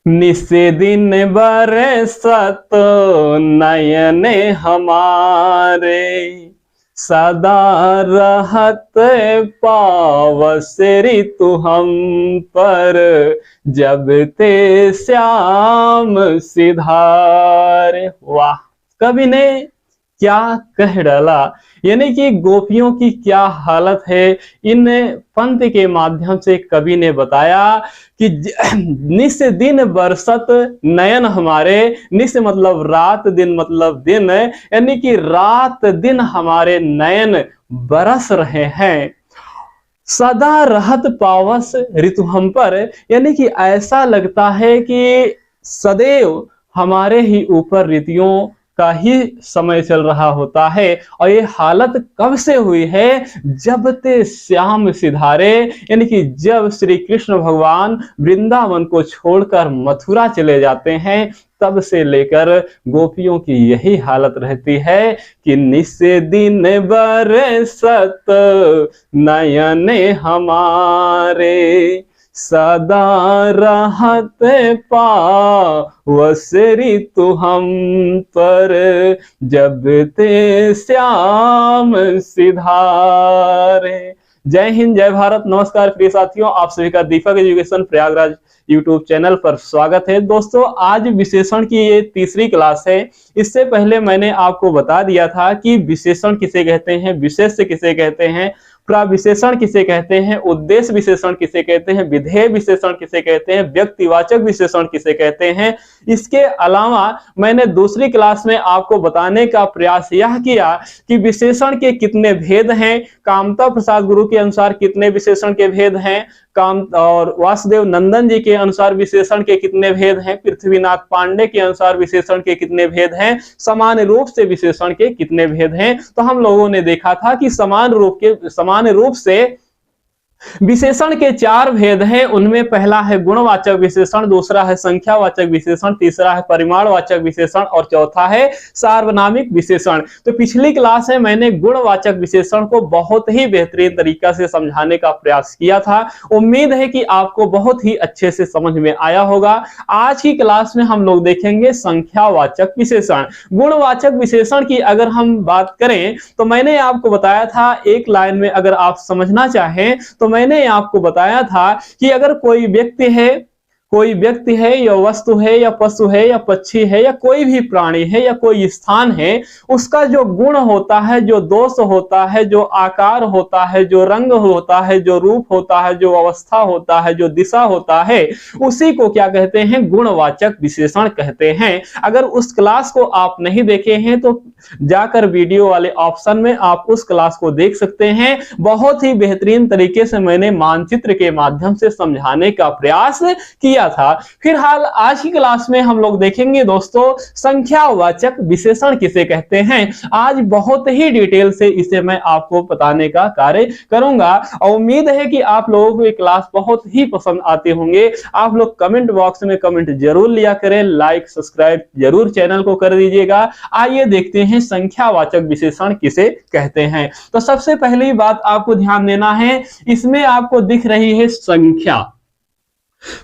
निस दिन बरसत नयन हमारे, सदा रहत पावस ऋतु हम पर, जब ते श्याम सिधारे। वाह, कवि ने क्या कह डाला, यानी कि गोपियों की क्या हालत है। इन पंक्ति के माध्यम से कवि ने बताया कि निस दिन बरसत नयन हमारे, निस मतलब रात, दिन मतलब दिन, यानी कि रात दिन हमारे नयन बरस रहे हैं। सदा रहत पावस ऋतु हम पर, यानी कि ऐसा लगता है कि सदैव हमारे ही ऊपर ऋतुओं का ही समय चल रहा होता है। और ये हालत कब से हुई है, जब ते श्याम सिधारे, यानी कि जब श्री कृष्ण भगवान वृंदावन को छोड़कर मथुरा चले जाते हैं, तब से लेकर गोपियों की यही हालत रहती है कि निस दिन बरसत नयन हमारे, सदा रहत पावस ऋतु हम पर, जब ते श्याम सिधारे। जय हिंद, जय भारत, नमस्कार प्रिय साथियों, आप सभी का दीपक एजुकेशन प्रयागराज यूट्यूब चैनल पर स्वागत है। दोस्तों, आज विशेषण की ये तीसरी क्लास है। इससे पहले मैंने आपको बता दिया था कि विशेषण किसे कहते हैं, विशेष्य किसे कहते हैं, प्रविशेषण किसे कहते हैं, उद्देश्य विशेषण किसे कहते हैं, विधेय विशेषण किसे कहते हैं, व्यक्तिवाचक विशेषण किसे कहते हैं। इसके अलावा मैंने दूसरी क्लास में आपको बताने का प्रयास यह किया कि विशेषण के कितने भेद हैं, कामता प्रसाद गुरु के अनुसार कितने विशेषण के भेद हैं, काम और वासुदेव नंदन जी के अनुसार विशेषण के कितने भेद हैं, पृथ्वीनाथ पांडे के अनुसार विशेषण के कितने भेद हैं, समान रूप से विशेषण के कितने भेद हैं। तो हम लोगों ने देखा था कि समान रूप से विशेषण के चार भेद हैं। उनमें पहला है गुणवाचक विशेषण, दूसरा है संख्यावाचक विशेषण, तीसरा है परिमाणवाचक विशेषण और चौथा है सार्वनामिक विशेषण। तो पिछली क्लास में मैंने गुणवाचक विशेषण को बहुत ही बेहतरीन तरीका से समझाने का प्रयास किया था। उम्मीद है कि आपको बहुत ही अच्छे से समझ में आया होगा। आज की क्लास में हम लोग देखेंगे संख्यावाचक विशेषण। गुणवाचक विशेषण की अगर हम बात करें तो मैंने आपको बताया था, एक लाइन में अगर आप समझना चाहें तो मैंने आपको बताया था कि अगर कोई व्यक्ति है या वस्तु है या पशु है या पक्षी है या कोई भी प्राणी है या कोई स्थान है, उसका जो गुण होता है, जो दोष होता है, जो आकार होता है, जो रंग होता है, जो रूप होता है, जो अवस्था होता है, जो दिशा होता है, उसी को क्या कहते हैं, गुणवाचक विशेषण कहते हैं। अगर उस क्लास को आप नहीं देखे हैं तो जाकर वीडियो वाले ऑप्शन में आप उस क्लास को देख सकते हैं। बहुत ही बेहतरीन तरीके से मैंने मानचित्र के माध्यम से समझाने का प्रयास किया था। फिलहाल आज की क्लास में हम लोग देखेंगे दोस्तों, संख्यावाचक विशेषण किसे कहते हैं। आज बहुत ही डिटेल से इसे मैं आपको बताने का कार्य करूंगा और उम्मीद है कि आप लोगों को ये क्लास बहुत ही पसंद आते होंगे। आप लोग कमेंट बॉक्स में कमेंट जरूर लिया करें, लाइक सब्सक्राइब जरूर चैनल को कर दीजिएगा। आइए देखते हैं संख्यावाचक विशेषण किसे कहते हैं। तो सबसे पहली बात आपको ध्यान देना है, इसमें आपको दिख रही है संख्या।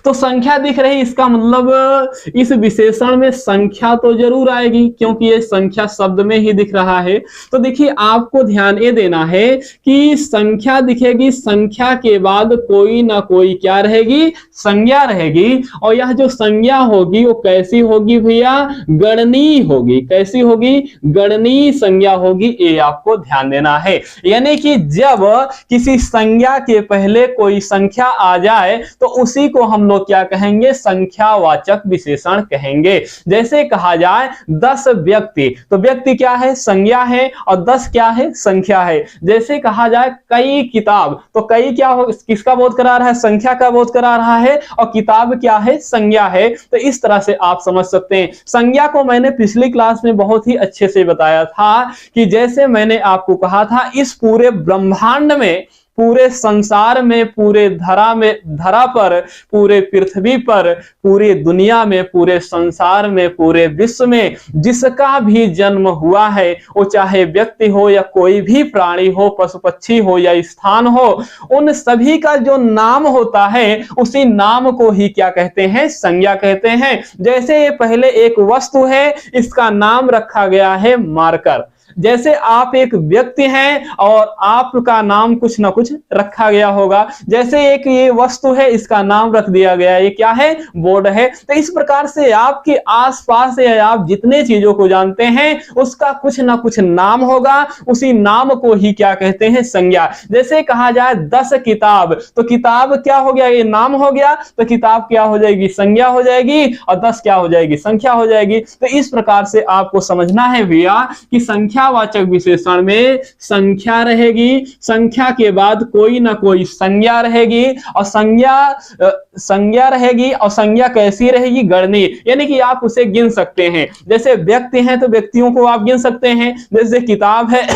तो संख्या दिख रही, इसका मतलब इस विशेषण में संख्या तो जरूर आएगी, क्योंकि ये संख्या शब्द में ही दिख रहा है। तो देखिए, आपको ध्यान ये देना है कि संख्या दिखेगी, संख्या के बाद कोई ना कोई क्या रहेगी, संज्ञा रहेगी। और यह जो संज्ञा होगी वो कैसी होगी भैया, गणनीय होगी। कैसी होगी, गणनीय संज्ञा होगी। ये आपको ध्यान देना है। यानी कि जब किसी संज्ञा के पहले कोई संख्या आ जाए तो उसी को हम लोग क्या कहेंगे, संख्यावाचक विशेषण कहेंगे। जैसे कहा जाए 10 व्यक्ति, तो व्यक्ति क्या है, संज्ञा है, और 10 क्या है, संख्या है। जैसे कहा जाए कई किताब, तो कई क्या हो, किसका बोध करा रहा है, संख्या का बोध करा रहा है, और किताब क्या है, संज्ञा है। तो इस तरह से आप समझ सकते हैं। संज्ञा को मैंने पिछली क्लास में बहुत ही अच्छे से बताया था कि जैसे मैंने आपको कहा था, इस पूरे ब्रह्मांड में पूरे संसार में, पूरे धरा पर, पूरे पृथ्वी पर, पूरी दुनिया में, पूरे संसार में, पूरे विश्व में जिसका भी जन्म हुआ है, वो चाहे व्यक्ति हो या कोई भी प्राणी हो, पशु पक्षी हो या स्थान हो, उन सभी का जो नाम होता है उसी नाम को ही क्या कहते हैं? संज्ञा कहते हैं। जैसे ये पहले एक वस्तु है, इसका नाम रखा गया है मार्कर। जैसे आप एक व्यक्ति हैं और आपका नाम कुछ ना कुछ रखा गया होगा, जैसे एक ये वस्तु है, इसका नाम रख दिया गया, ये क्या है? बोर्ड है। तो इस प्रकार से आपके आसपास या आप जितने चीजों को जानते हैं उसका कुछ ना कुछ नाम होगा, उसी नाम को ही क्या कहते हैं? संज्ञा। जैसे कहा जाए 10 किताब, तो किताब क्या हो गया? ये नाम हो गया, तो किताब क्या हो जाएगी? संज्ञा हो जाएगी, और 10 क्या हो जाएगी? संख्या हो जाएगी। तो इस प्रकार से आपको समझना है भैया कि संख्यावाचक विशेषण में संख्या रहेगी, संख्या के बाद कोई ना कोई संज्ञा रहेगी, और संज्ञा रहेगी, और संज्ञा कैसी रहेगी? गणनीय, यानी कि आप उसे गिन सकते हैं। जैसे व्यक्ति हैं तो व्यक्तियों को आप गिन सकते हैं, जैसे किताब है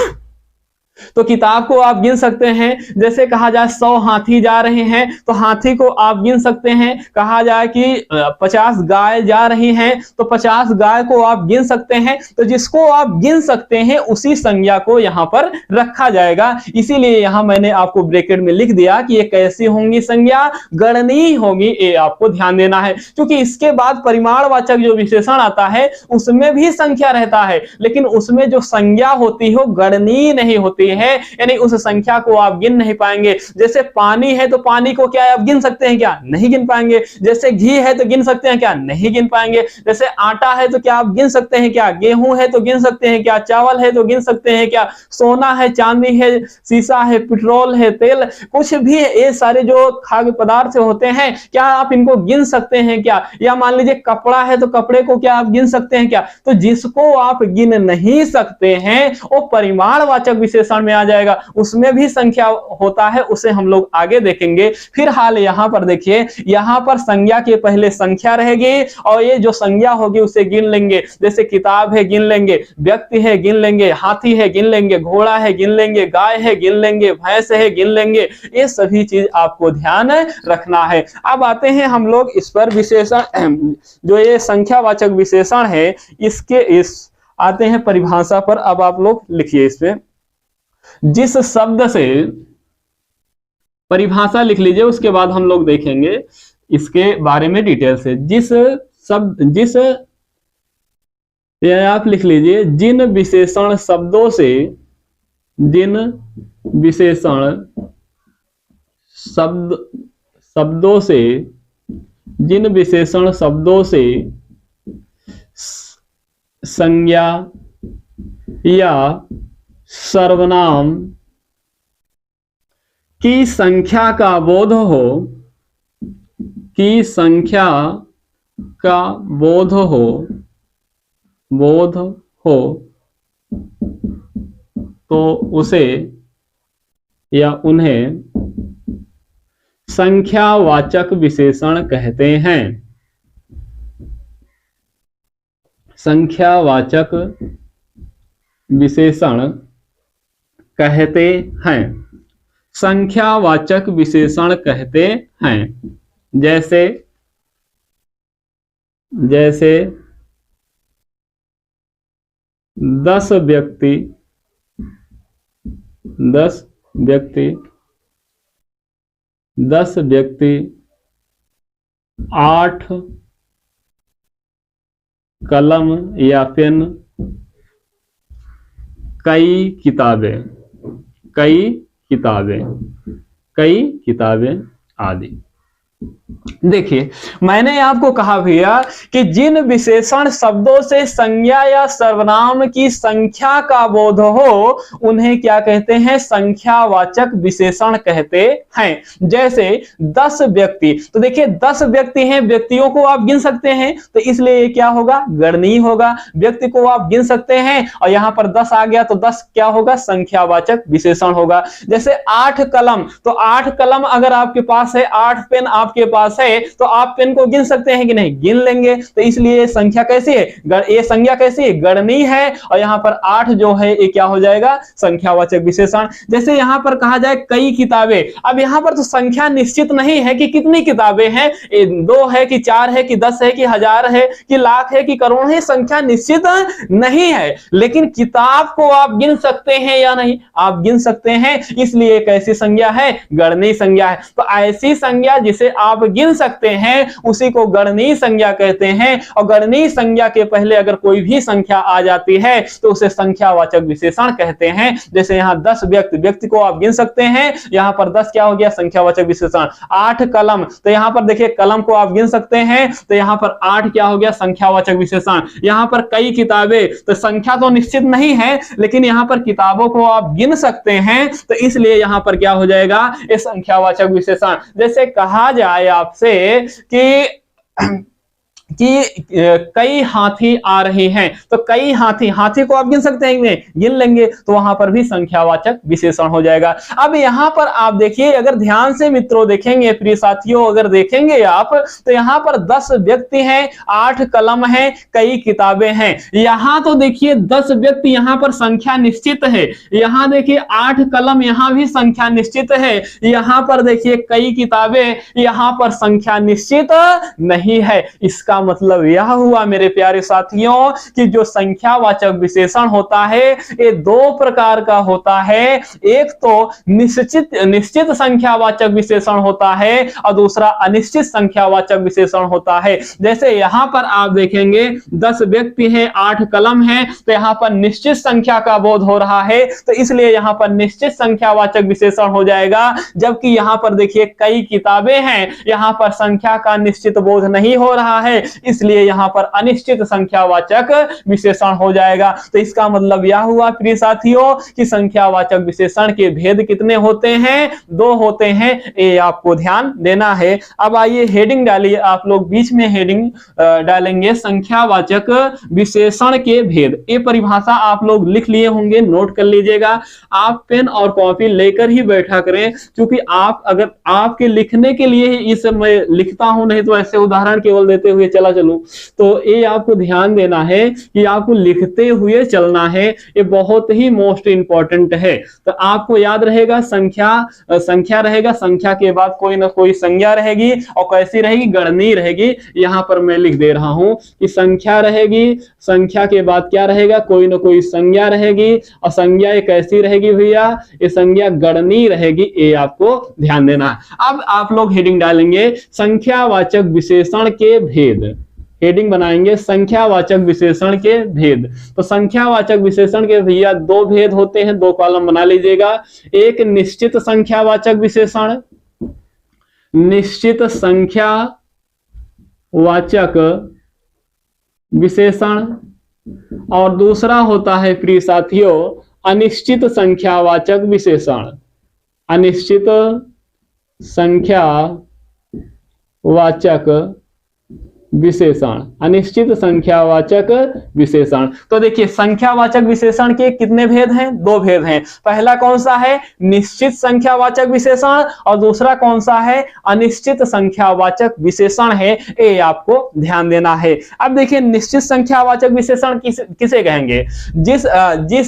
तो किताब को आप गिन सकते हैं। जैसे कहा जाए 100 हाथी जा रहे हैं तो हाथी को आप गिन सकते हैं। कहा जाए कि 50 गाय जा रही हैं तो 50 गाय को आप गिन सकते हैं। तो जिसको आप गिन सकते हैं उसी संज्ञा को यहां पर रखा जाएगा। इसीलिए यहां मैंने आपको ब्रैकेट में लिख दिया कि ये कैसी होंगी? संज्ञा गणनीय होगी। ये आपको ध्यान देना है, क्योंकि इसके बाद परिमाणवाचक जो विशेषण आता है उसमें भी संख्या रहता है, लेकिन उसमें जो संज्ञा होती है गणनीय नहीं होती है, यानी उस संख्या को आप गिन नहीं पाएंगे। जैसे पानी है तो पानी को क्या आप गिन सकते हैं क्या? नहीं गिन पाएंगे। जैसे घी है तो गिन सकते हैं क्या? नहीं गिन पाएंगे। जैसे आटा है तो क्या आप गिन सकते हैं क्या? गेहूं है तो गिन सकते हैं क्या? चावल है तो गिन सकते हैं क्या? सोना है, चांदी है, शीशा है, पेट्रोल है, तेल, कुछ भी ये सारे जो खाद्य पदार्थ होते हैं, क्या आप इनको गिन सकते हैं क्या? या मान लीजिए कपड़ा है तो कपड़े को क्या आप गिन सकते हैं क्या? तो जिसको आप गिन नहीं सकते हैं वो परिमाणवाचक विशेषण में आ जाएगा, उसमें भी संख्या होता है, उसे हम लोग आगे देखेंगे। फिलहाल यहां पर देखिए, यहां पर संज्ञा के पहले संख्या रहेगी और ये जो संज्ञा होगी उसे गिन लेंगे। जैसे किताब है गिन लेंगे, व्यक्ति है गिन लेंगे, हाथी है गिन लेंगे, घोड़ा है गिन लेंगे, गाय है गिन लेंगे, भैंस है गिन लेंगे। ये सभी चीज आपको ध्यान रखना है। अब आते हैं हम लोग इस पर विशेषण, जो ये संख्यावाचक विशेषण है इस आते हैं परिभाषा पर। अब आप लोग लिखिए इसमें, जिस शब्द से परिभाषा लिख लीजिए, उसके बाद हम लोग देखेंगे इसके बारे में डिटेल से। आप लिख लीजिए, जिन विशेषण शब्दों से संज्ञा या सर्वनाम की संख्या का बोध हो तो उसे या उन्हें संख्यावाचक विशेषण कहते हैं। संख्यावाचक विशेषण कहते हैं। संख्यावाचक विशेषण कहते हैं। जैसे 10 व्यक्ति 8 कलम या पेन, कई किताबें आदि। देखिए, मैंने आपको कहा भैया कि जिन विशेषण शब्दों से संज्ञा या सर्वनाम की संख्या का बोध हो उन्हें क्या कहते हैं? संख्यावाचक विशेषण कहते हैं। जैसे 10 व्यक्ति, तो देखिए 10 व्यक्ति हैं, व्यक्तियों को आप गिन सकते हैं, तो इसलिए क्या होगा? गणनीय होगा। व्यक्ति को आप गिन सकते हैं और यहां पर 10 आ गया तो 10 क्या होगा? संख्यावाचक विशेषण होगा। जैसे 8 कलम, तो 8 कलम अगर आपके पास है, 8 पेन आपके पास है तो आप पेन को गिन सकते हैं कि नहीं, गिन लेंगे। तो इसलिए संख्या कैसी है, ये संज्ञा कैसी है, गणनीय है। और यहाँ पर 8 जो है ये क्या हो जाएगा, संख्यावाचक विशेषण। जैसे यहाँ पर कहा जाए कई किताबें, अब यहाँ पर तो संख्या निश्चित नहीं है कि कितनी किताबें हैं, 2 है कि 4 है कि 10 है कि 1000 है कि लाख है कि करोड़ है, संख्या निश्चित नहीं है। लेकिन किताब को आप गिन सकते हैं या नहीं, आप गिन सकते हैं। इसलिए कैसी संज्ञा है, गणनीय संज्ञा है। तो ऐसी संज्ञा जिसे आप गिन सकते हैं उसी को गणनीय संज्ञा कहते हैं। और गणनीय संज्ञा के पहले अगर कोई भी संख्या आ जाती है तो उसे संख्यावाचक विशेषण कहते हैं। जैसे यहाँ 10 व्यक्ति को आप गिन सकते हैं, यहाँ पर 10 क्या हो गया, संख्यावाचक विशेषण। 8 कलम, तो यहाँ पर देखिए कलम को आप गिन सकते हैं, तो यहाँ पर 8 क्या हो गया, संख्यावाचक विशेषण। यहाँ पर कई किताबें, तो संख्या तो निश्चित नहीं है लेकिन यहाँ पर किताबों को आप गिन सकते हैं, तो इसलिए यहाँ पर क्या हो जाएगा, ये संख्यावाचक विशेषण। जैसे कहा जाए आपसे कि कई हाथी आ रहे हैं, तो कई हाथी को आप गिन सकते हैं, गिन लेंगे, तो वहां पर भी संख्यावाचक विशेषण हो जाएगा। अब यहां पर आप देखिए, अगर ध्यान से मित्रों देखेंगे, प्रिय साथियों अगर देखेंगे आप, तो यहां पर 10 व्यक्ति हैं, 8 कलम हैं, कई किताबें हैं। यहां तो देखिए 10 व्यक्ति, यहां पर संख्या निश्चित है। यहां देखिए 8 कलम, यहां भी संख्या निश्चित है। यहां पर देखिए कई किताबें, यहां पर संख्या निश्चित नहीं है। इसका मतलब यह हुआ मेरे प्यारे साथियों कि जो संख्यावाचक विशेषण होता है ये 2 प्रकार का होता है। एक तो निश्चित संख्यावाचक विशेषण होता है और दूसरा अनिश्चित संख्यावाचक विशेषण होता है। जैसे यहां पर आप देखेंगे 10 व्यक्ति हैं, 8 कलम हैं, तो यहां पर निश्चित संख्या का बोध हो रहा है, तो इसलिए यहां पर निश्चित संख्यावाचक विशेषण हो जाएगा। जबकि यहां पर देखिए कई किताबें हैं, यहां पर संख्या का निश्चित बोध नहीं हो रहा है, इसलिए यहां पर अनिश्चित संख्यावाचक विशेषण हो जाएगा। तो इसका मतलब यह हुआ प्रिय साथियों कि संख्यावाचक विशेषण के भेद कितने होते हैं, 2 होते हैं, ये आपको ध्यान देना है। अब आइए हेडिंग डालिए, आप लोग बीच में हेडिंग डालेंगे संख्यावाचक विशेषण के भेद। ये परिभाषा आप लोग लिख लिए होंगे, नोट कर लीजिएगा। आप पेन और कॉपी लेकर ही बैठा करें, क्योंकि आप अगर आपके लिखने के लिए इस मैं लिखता हूं, नहीं तो ऐसे उदाहरण केवल देते हुए चला चलूं, तो ये आपको ध्यान देना है कि आपको लिखते हुए चलना है। ये बहुत ही मोस्ट इंपॉर्टेंट है। तो आपको याद रहेगा संख्या रहेगा, संख्या के बाद कोई ना कोई संज्ञा रहेगी, और कैसी रहेगी, गणनीय रहेगी। यहां पर मैं लिख दे रहा हूं कि संख्या रहेगी, संख्या के बाद क्या रहेगा, कोई ना कोई संज्ञा रहेगी, और संज्ञा ये कैसी रहेगी भैया, ये संज्ञा गणनीय रहेगी। ये आपको ध्यान देना है। अब आप लोग हेडिंग डालेंगे संख्यावाचक विशेषण के भेद, हेडिंग बनाएंगे संख्यावाचक विशेषण के भेद। तो संख्यावाचक विशेषण के भैया 2 भेद होते हैं, 2 कॉलम बना लीजिएगा। एक निश्चित संख्यावाचक विशेषण, निश्चित संख्यावाचक विशेषण, और दूसरा होता है प्रिय साथियों अनिश्चित संख्यावाचक विशेषण। अनिश्चित संख्यावाचक विशेषण, अनिश्चित संख्यावाचक विशेषण। तो देखिए संख्यावाचक विशेषण के कितने भेद हैं, 2 भेद हैं। पहला कौन सा है, निश्चित संख्यावाचक विशेषण, और दूसरा कौन सा है, अनिश्चित संख्यावाचक विशेषण है। ये आपको ध्यान देना है। अब देखिए निश्चित संख्यावाचक विशेषण किसे कहेंगे, जिस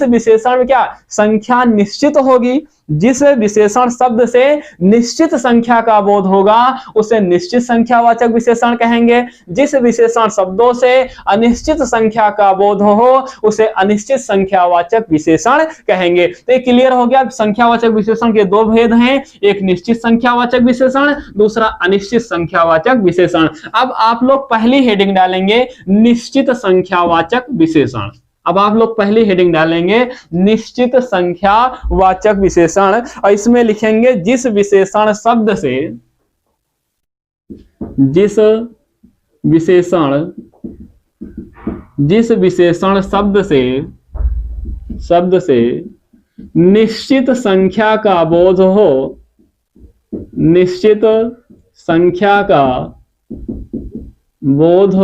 विशेषण में क्या संख्या निश्चित होगी, जिस विशेषण शब्द से निश्चित संख्या का बोध होगा उसे निश्चित संख्यावाचक विशेषण कहेंगे। जिस विशेषण शब्दों से अनिश्चित संख्या का बोध हो उसे अनिश्चित संख्यावाचक विशेषण कहेंगे। तो ये क्लियर हो गया, संख्यावाचक विशेषण के 2 भेद हैं, एक निश्चित संख्यावाचक विशेषण, दूसरा अनिश्चित संख्यावाचक विशेषण। अब आप लोग पहली हेडिंग डालेंगे निश्चित संख्यावाचक विशेषण। अब आप लोग पहली हेडिंग डालेंगे निश्चित संख्यावाचक विशेषण, और इसमें लिखेंगे जिस विशेषण शब्द से, जिस विशेषण शब्द से निश्चित संख्या का बोध हो, निश्चित संख्या का बोध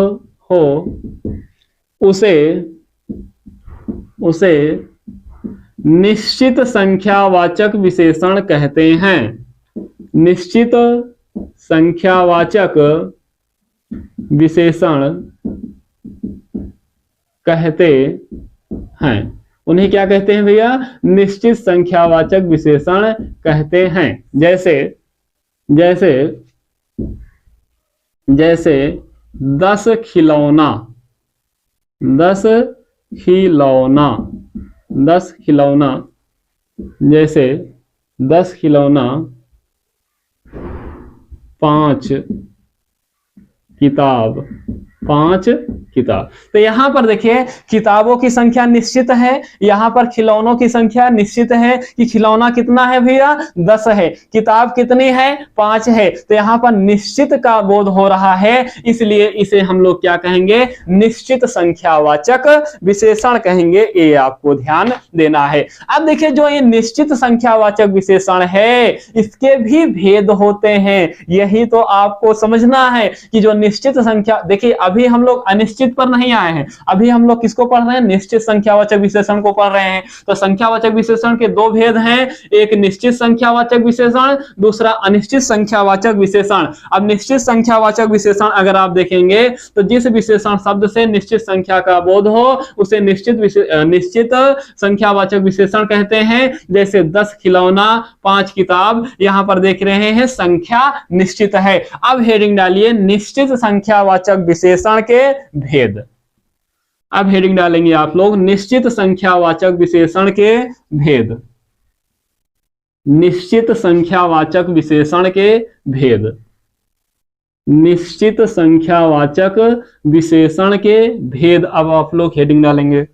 हो, उसे निश्चित संख्यावाचक विशेषण कहते हैं। निश्चित संख्यावाचक विशेषण कहते हैं। उन्हें क्या कहते हैं भैया? निश्चित संख्यावाचक विशेषण कहते हैं। जैसे जैसे जैसे 10 खिलौना, 10 खिलौना, 10 खिलौना, जैसे 10 खिलौना, 5 किताब, 5 किताब। तो यहां पर देखिए किताबों की संख्या निश्चित है, यहां पर खिलौनों की संख्या निश्चित है कि खिलौना कितना है भैया? 10 है। किताब कितनी है? 5 है। तो यहां पर निश्चित का बोध हो रहा है, इसलिए इसे हम लोग क्या कहेंगे? निश्चित संख्यावाचक विशेषण कहेंगे। ये आपको ध्यान देना है। अब देखिए जो ये निश्चित संख्यावाचक विशेषण है इसके भी भेद होते हैं। यही तो आपको समझना है कि जो निश्चित संख्या, देखिए अभी हम लोग अनिश्चित पर नहीं आए हैं, अभी हम लोग किसको पढ़ रहे हैं? निश्चित संख्यावाचक विशेषण को पढ़ रहे हैं। तो संख्यावाचक विशेषण के दो भेद हैं, एक निश्चित संख्यावाचक विशेषण, दूसरा अनिश्चित संख्यावाचक विशेषण। अब निश्चित संख्यावाचक विशेषण अगर आप देखेंगे तो जिस विशेषण शब्द से निश्चित संख्या का बोध हो उसे निश्चित संख्यावाचक विशेषण कहते हैं। जैसे 10 खिलौना, 5 किताब, यहां पर देख रहे हैं संख्या निश्चित है। अब हेडिंग डालिए निश्चित संख्यावाचक विशेषण के भेद। अब हेडिंग डालेंगे आप लोग निश्चित संख्यावाचक विशेषण के भेद। निश्चित संख्यावाचक विशेषण के भेद। निश्चित संख्यावाचक विशेषण के भेद। अब आप लोग हेडिंग डालेंगे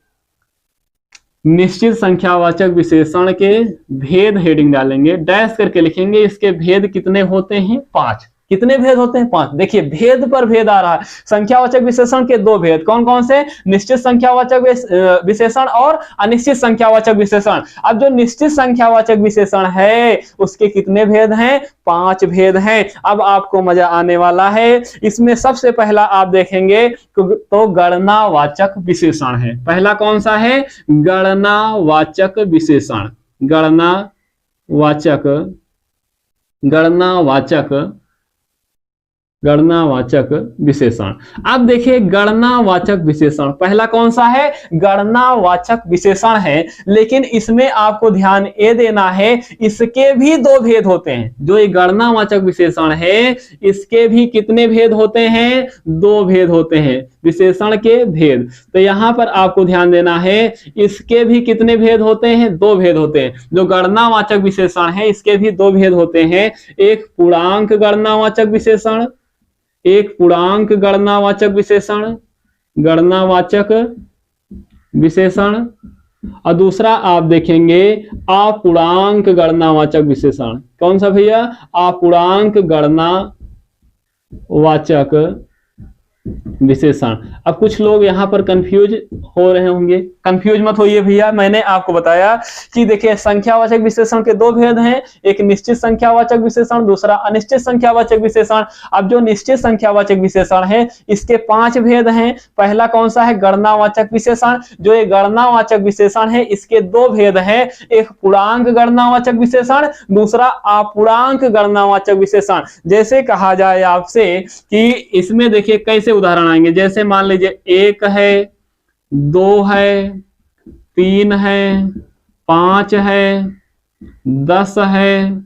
निश्चित संख्यावाचक विशेषण के भेद, हेडिंग डालेंगे, डैश करके लिखेंगे इसके भेद कितने होते हैं? 5। कितने भेद होते हैं? 5। देखिए भेद पर भेद आ रहा है। संख्यावाचक विशेषण के दो भेद कौन कौन से? निश्चित संख्यावाचक विशेषण और अनिश्चित संख्यावाचक विशेषण। अब जो निश्चित संख्यावाचक विशेषण है उसके कितने भेद हैं? 5 भेद हैं। अब आपको मजा आने वाला है। इसमें सबसे पहला आप देखेंगे तो गणनावाचक विशेषण है। पहला कौन सा है? गणनावाचक विशेषण। गणनावाचक विशेषण। अब देखिए गणनावाचक विशेषण पहला कौन सा है? गणनावाचक विशेषण है। लेकिन इसमें आपको ध्यान ये देना है इसके भी दो भेद होते हैं। जो ये गणनावाचक विशेषण है इसके भी कितने भेद होते हैं? 2 भेद होते हैं। विशेषण के भेद। तो यहां पर आपको ध्यान देना है इसके भी कितने भेद होते हैं? 2 भेद होते हैं। जो गणनावाचक विशेषण है इसके भी 2 भेद होते हैं। एक पूर्णांक गणनावाचक विशेषण, एक पूर्णांक गणनावाचक विशेषण, और दूसरा आप देखेंगे अपूर्णांक गणनावाचक विशेषण। कौन सा भैया? अपूर्णांक गणनावाचक विशेषण। अब कुछ लोग यहां पर कंफ्यूज हो रहे होंगे। कंफ्यूज मत होइए भैया, मैंने आपको बताया कि देखिए संख्यावाचक विशेषण के 2 भेद हैं, एक निश्चित संख्यावाचक विशेषण, दूसरा अनिश्चित संख्यावाचक विशेषण। अब जो निश्चित संख्यावाचक विशेषण है इसके 5 भेद हैं। पहला कौन सा है? गणनावाचक विशेषण। जो ये गणनावाचक विशेषण है इसके 2 भेद हैं, एक पूर्णांक गणनावाचक विशेषण, दूसरा अपूर्णांक गणनावाचक विशेषण। जैसे कहा जाए आपसे कि इसमें देखिए कैसे उदाहरण आएंगे। जैसे मान लीजिए 1 है, 2 है, 3 है, 5 है, 10 है,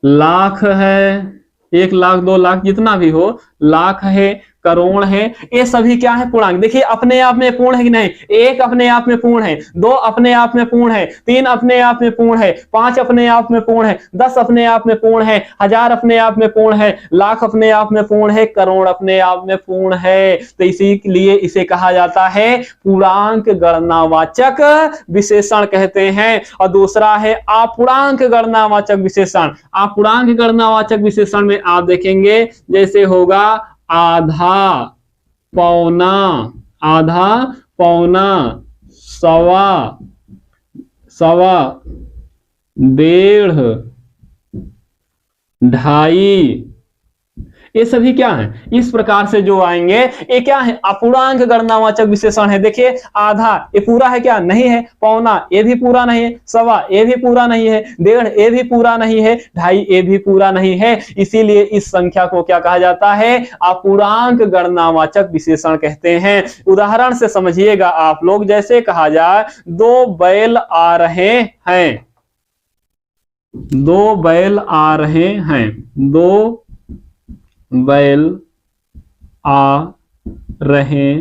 लाख है, 1 लाख, 2 लाख, जितना भी हो, लाख है, करोड़ है, ये सभी क्या है? पूर्णांक। देखिए अपने आप में पूर्ण है कि नहीं? 1 अपने आप में पूर्ण है, 2 अपने आप में पूर्ण है, 3 अपने आप में पूर्ण है, 5 अपने आप में पूर्ण है, 10 अपने आप में पूर्ण है, 1000 अपने आप में पूर्ण है, लाख अपने आप में पूर्ण है, करोड़ अपने आप में पूर्ण है। तो इसीलिए इसे कहा जाता है पूर्णांक गणनावाचक विशेषण कहते हैं। और दूसरा है अपूर्णांक गणनावाचक विशेषण। अपूर्णांक गणनावाचक विशेषण में आप देखेंगे जैसे होगा आधा, पौना, आधा, पौना, सवा, सवा, 1.5, 2.5, ये सभी क्या है, इस प्रकार से जो आएंगे ये क्या है, अपूर्णांक गणनावाचक विशेषण है। देखिए आधा ये पूरा है क्या, नहीं है। पौना ये भी पूरा नहीं है। सवा ये भी पूरा नहीं है। डेढ़ ये भी पूरा नहीं है। ढाई ये भी पूरा नहीं है। इसीलिए इस संख्या को क्या कहा जाता है, अपूर्णांक गणनावाचक विशेषण कहते हैं। उदाहरण से समझिएगा आप लोग, जैसे कहा जाए 2 बैल आ रहे हैं, 2 बैल आ रहे हैं, 2 बैल आ रहे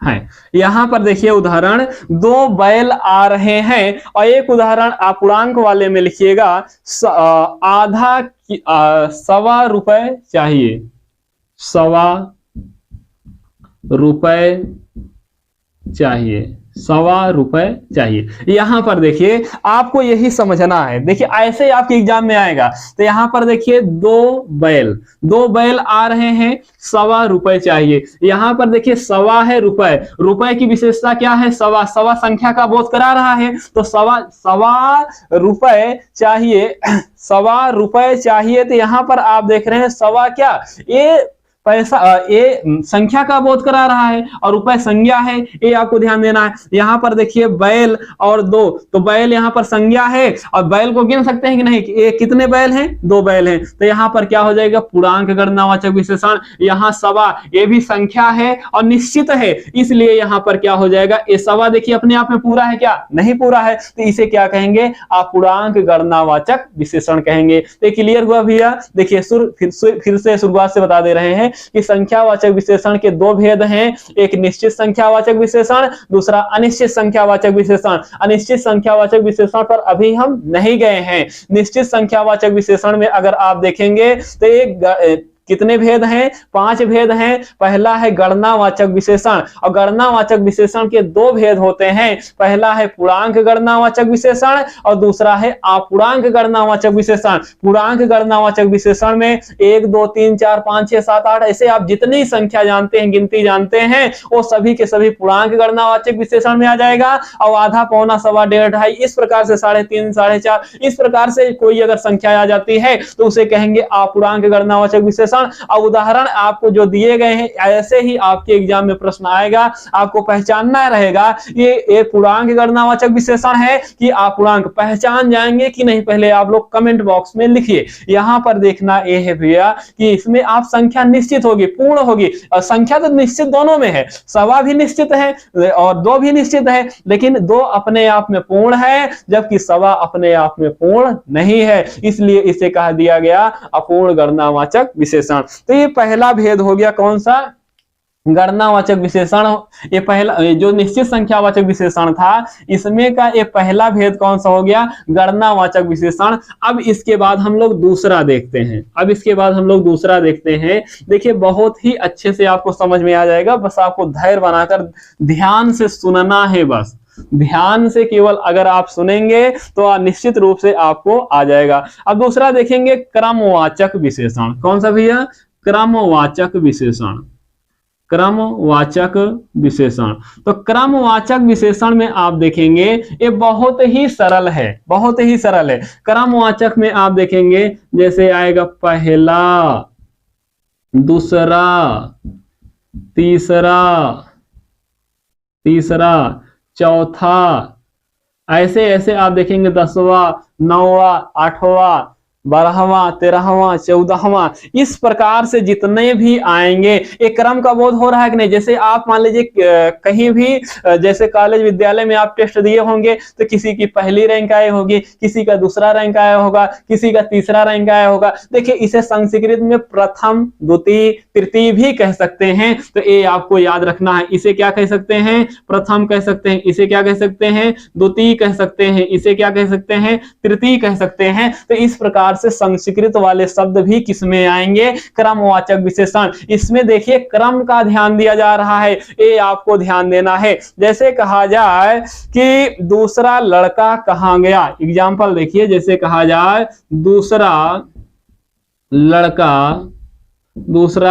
हैं। यहां पर देखिए उदाहरण 2 बैल आ रहे हैं, और एक उदाहरण अपूर्णांक वाले में लिखिएगा आधा सवा रुपए चाहिए, सवा रुपए चाहिए, सवा रुपए चाहिए। यहां पर देखिए आपको यही समझना है। देखिए ऐसे ही आपके एग्जाम में आएगा, तो यहां पर देखिए 2 बैल आ रहे हैं, सवा रुपए चाहिए। यहां पर देखिए सवा है रुपए, रुपए की विशेषता क्या है, सवा, सवा संख्या का बोध करा रहा है, तो सवा रुपए चाहिए, सवा रुपए चाहिए। तो यहां पर आप देख रहे हैं सवा क्या, ये पैसा, ये संख्या का बोध करा रहा है, और रुपए संज्ञा है, ये आपको ध्यान देना है। यहां पर देखिए बैल और 2, तो बैल यहां पर संज्ञा है, और बैल को गिन सकते हैं कि नहीं, ये कितने बैल हैं, 2 बैल हैं। तो यहां पर क्या हो जाएगा, पूर्णांक गणनावाचक विशेषण। यहां सवा ये भी संख्या है और निश्चित है, इसलिए यहां पर क्या हो जाएगा, ये सवा देखिए अपने आप में पूरा है क्या, नहीं पूरा है, तो इसे क्या कहेंगे, अपूर्णांक गणनावाचक विशेषण कहेंगे। तो क्लियर हुआ भैया। देखिए फिर से शुरुआत से बता दे रहे हैं कि संख्यावाचक विशेषण के 2 भेद हैं, एक निश्चित संख्यावाचक विशेषण, दूसरा अनिश्चित संख्यावाचक विशेषण। अनिश्चित संख्यावाचक विशेषण पर अभी हम नहीं गए हैं। निश्चित संख्यावाचक विशेषण में अगर आप देखेंगे तो एक कितने भेद हैं, 5 भेद हैं। पहला है गणनावाचक विशेषण, और गणनावाचक विशेषण के 2 भेद होते हैं। पहला है पूर्णांक गणनावाचक विशेषण, और दूसरा है अपूर्णांक गणनावाचक विशेषण। पूर्णांक गणनावाचक विशेषण में 1 2 3 4 5 6 7 8 ऐसे आप जितनी संख्या जानते हैं, गिनती जानते हैं, वो सभी के सभी पूर्णांक गणनावाचक विशेषण में आ जाएगा। और आधा, पौना, सवा, डेढ़, ढाई, इस प्रकार से 3.5 4.5 इस प्रकार से कोई अगर संख्या आ जाती है तो उसे कहेंगे अपूर्णांक गणनावाचक विशेषण। अब उदाहरण आपको जो दिए गए हैं, ऐसे ही आपके एग्जाम में प्रश्न आएगा, आपको पहचानना रहेगा ये पूर्णांक गणनावाचक विशेषण है कि अपूर्णांक। पहचान जाएंगे कि नहीं, पहले आप लोग कमेंट बॉक्स में लिखिए। यहां पर देखना ये है भैया कि इसमें आप संख्या निश्चित होगी, पूर्ण होगी, और संख्या तो निश्चित दोनों में है, सवा भी निश्चित है और 2 भी निश्चित है, लेकिन 2 अपने आप में पूर्ण है, जबकि सवा अपने आप में पूर्ण नहीं है, इसलिए इसे कहा दिया गया अपूर्ण गणनावाचक विशेषण। तो ये पहला भेद हो गया, कौन सा, गणनावाचक विशेषण। ये पहला जो निश्चित संख्यावाचक विशेषण था, इसमें का ये पहला भेद कौन सा हो गया, गणनावाचक विशेषण। अब इसके बाद हम लोग दूसरा देखते हैं। देखिए बहुत ही अच्छे से आपको समझ में आ जाएगा, बस आपको धैर्य बनाकर ध्यान से सुनना है। बस ध्यान से केवल अगर आप सुनेंगे तो निश्चित रूप से आपको आ जाएगा। अब दूसरा देखेंगे क्रमवाचक विशेषण। कौन सा भैया, क्रमवाचक विशेषण। क्रमवाचक विशेषण, तो क्रमवाचक विशेषण में आप देखेंगे ये बहुत ही सरल है, बहुत ही सरल है। क्रमवाचक में आप देखेंगे जैसे आएगा पहला, दूसरा, तीसरा, चौथा, ऐसे ऐसे आप देखेंगे 10वां, 9वां, 8वां, 12वां, 13वां, 14वां, इस प्रकार से जितने भी आएंगे, एक क्रम का बोध हो रहा है कि नहीं। जैसे आप मान लीजिए कहीं भी जैसे कॉलेज विद्यालय में आप टेस्ट दिए होंगे, तो किसी की पहली रैंक आई होगी, किसी का दूसरा रैंक आया होगा, किसी का तीसरा रैंक आया होगा। देखिए इसे संस्कृत में प्रथम, द्वितीय, तृतीय भी कह सकते हैं, तो ये आपको याद रखना है। इसे क्या कह सकते हैं, प्रथम कह सकते हैं, इसे क्या कह सकते हैं, द्वितीय कह सकते हैं, इसे क्या कह सकते हैं, तृतीय कह सकते हैं। तो इस प्रकार से संस्कृत वाले शब्द भी किसमें आएंगे, क्रमवाचक विशेषण। इसमें देखिए क्रम का ध्यान दिया जा रहा है, ये आपको ध्यान देना है। जैसे कहा जाए कि दूसरा लड़का कहां गया, एग्जाम्पल देखिए, जैसे कहा जाए दूसरा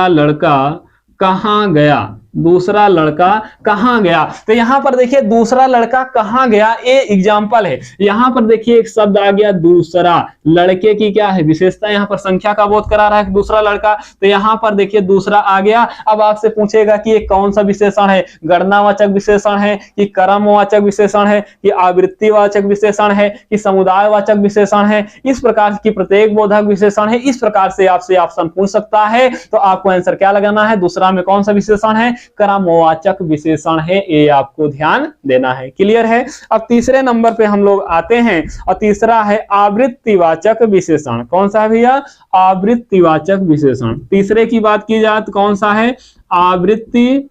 लड़का कहां गया, दूसरा लड़का कहाँ गया। तो यहां पर देखिए दूसरा लड़का कहाँ गया, ये एग्जाम्पल है। यहां पर देखिए एक शब्द आ गया दूसरा, लड़के की क्या है विशेषता, यहां पर संख्या का बोध करा रहा है दूसरा लड़का। तो यहां पर देखिए दूसरा आ गया। अब आपसे पूछेगा कि ये कौन सा विशेषण है, गणनावाचक विशेषण है कि क्रमवाचक विशेषण है कि आवृत्तिवाचक विशेषण है कि समुदायवाचक विशेषण है। इस प्रकार की प्रत्येक बोधक विशेषण है। इस प्रकार से आपसे ऑप्शन पूछ सकता है, तो आपको आंसर क्या लगाना है, दूसरा में कौन सा विशेषण है, क्रमवाचक विशेषण है। ये आपको ध्यान देना है। क्लियर है। अब तीसरे नंबर पे हम लोग आते हैं और तीसरा है आवृत्तिवाचक विशेषण। कौन सा है भैया, आवृत्तिवाचक विशेषण। तीसरे की बात की जाए तो कौन सा है, आवृत्तिवाचक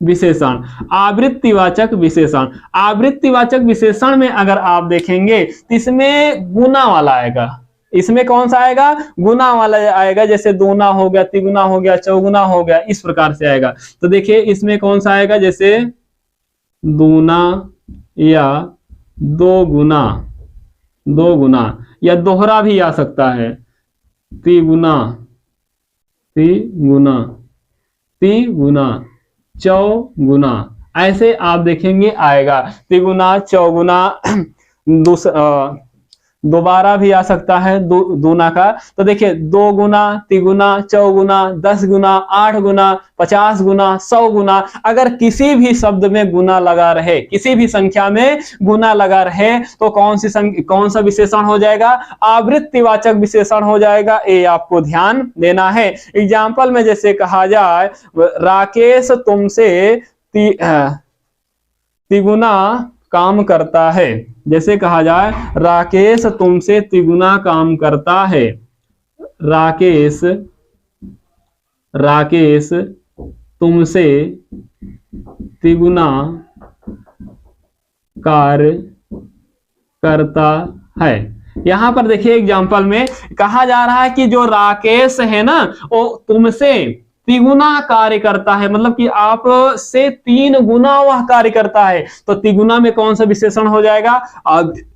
विशेषण। आवृत्तिवाचक विशेषण, आवृत्तिवाचक विशेषण में अगर आप देखेंगे तो इसमें गुना वाला आएगा। इसमें कौन सा आएगा, गुना वाला आएगा। जैसे दूना हो गया, तिगुना हो गया, चौगुना हो गया, इस प्रकार से आएगा। तो देखिए इसमें कौन सा आएगा, जैसे दूना या दो गुना, दो गुना या दोहरा भी आ सकता है, तिगुना, तिगुना, तिगुना, चौगुना, ऐसे आप देखेंगे आएगा। तिगुना, चौगुना, दोबारा भी आ सकता है दूना का। तो देखिए 2 गुना, तिगुना, चौगुना, 10 गुना, 8 गुना, 50 गुना, 100 गुना। अगर किसी भी शब्द में गुना लगा रहे, किसी भी संख्या में गुना लगा रहे, तो कौन सा विशेषण हो जाएगा, आवृत्तिवाचक विशेषण हो जाएगा। ये आपको ध्यान देना है। एग्जाम्पल में जैसे कहा जाए, राकेश तुमसे तिगुना काम करता है। जैसे कहा जाए, राकेश तुमसे तिगुना काम करता है। राकेश तुमसे तिगुना कार्य करता है। यहां पर देखिए एग्जाम्पल में कहा जा रहा है कि जो राकेश है ना, वो तुमसे तिगुना कार्य करता है, मतलब कि आप से 3 गुना वह कार्य करता है। तो तिगुना में कौन सा विशेषण हो जाएगा,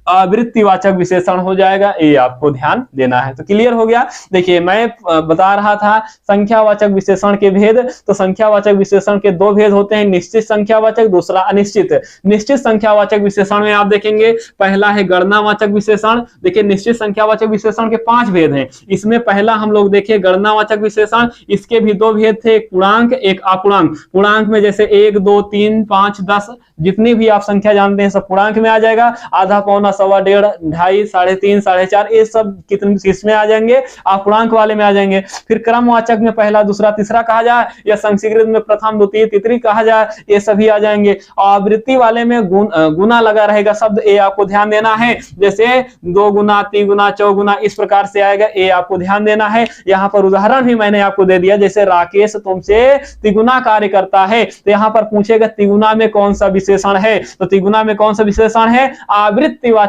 आवृत्तिवाचक विशेषण हो जाएगा। ये आपको ध्यान देना है। तो क्लियर हो गया। देखिए मैं बता रहा था संख्यावाचक विशेषण के भेद। तो संख्यावाचक विशेषण के 2 भेद होते हैं, निश्चित संख्यावाचक, दूसरा अनिश्चित। निश्चित संख्यावाचक विशेषण में आप देखेंगे पहला है गणनावाचक विशेषण। देखिए निश्चित संख्यावाचक विशेषण के 5 भेद हैं। इसमें पहला हम लोग देखिए गणनावाचक विशेषण, इसके भी 2 भेद थे, एक पूर्णांक एक अपूर्णांक। पूर्णांक में जैसे 1 2 3 5 10 जितनी भी आप संख्या जानते हैं सब पूर्णांक में आ जाएगा। आधा, पौना, सवा, डेढ़, ढाई, 3.5, 4.5, ये सब किसमें आ जाएंगे, अपूर्णांक वाले में आ जाएंगे। फिर क्रमवाचक में पहला, दूसरा, तीसरा कहा जाए, या संस्कृत में प्रथम, द्वितीय, तृतीय कहा जाए, ये सभी आ जाएंगे। आवृत्ति वाले में गुना लगा रहेगा शब्द, ये आपको ध्यान देना है। जैसे 2 गुना, 3 गुना, चौगुना, इस प्रकार से आएगा, ये आपको ध्यान देना है। यहाँ पर उदाहरण भी मैंने आपको दे दिया, जैसे राकेश तुमसे तिगुना कार्य करता है। तो यहाँ पर पूछेगा तिगुना में कौन सा विशेषण है, तो तिगुना में कौन सा विशेषण है, आवृत्तिवाचक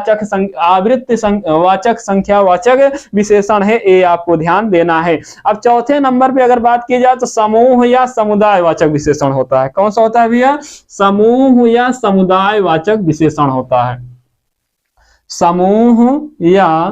संख्यावाचक विशेषण है। ये आपको ध्यान देना है। अब चौथे नंबर पे अगर बात की जाए तो समूह या समुदायवाचक विशेषण होता है। कौन सा होता है भैया, समूह या समुदायवाचक विशेषण होता है। समूह या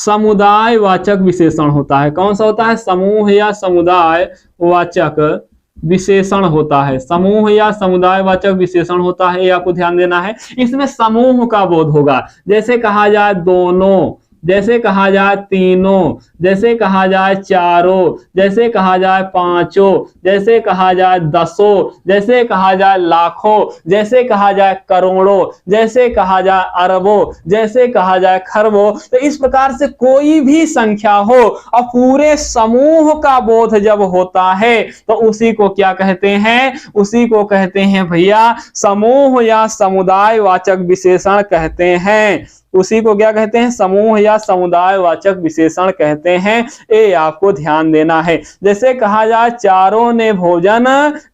समुदायवाचक विशेषण होता है। कौन सा होता है, समूह या समुदायवाचक विशेषण होता है। समूह या समुदायवाचक विशेषण होता है, ये आपको ध्यान देना है। इसमें समूह का बोध होगा। जैसे कहा जाए दोनों, जैसे कहा जाए तीनों, जैसे कहा जाए चारों, जैसे कहा जाए पांचों, जैसे कहा जाए 10, जैसे कहा जाए लाखों, जैसे कहा जाए करोड़ों, जैसे कहा जाए अरबों, जैसे कहा जाए खरबों। तो इस प्रकार से कोई भी संख्या हो और पूरे समूह का बोध जब होता है तो उसी को क्या कहते हैं, उसी को कहते हैं भैया समूह या समुदायवाचक विशेषण कहते हैं। उसी को क्या कहते हैं, समूह या समुदायवाचक विशेषण कहते हैं। ये आपको ध्यान देना है। जैसे कहा जाए चारों ने भोजन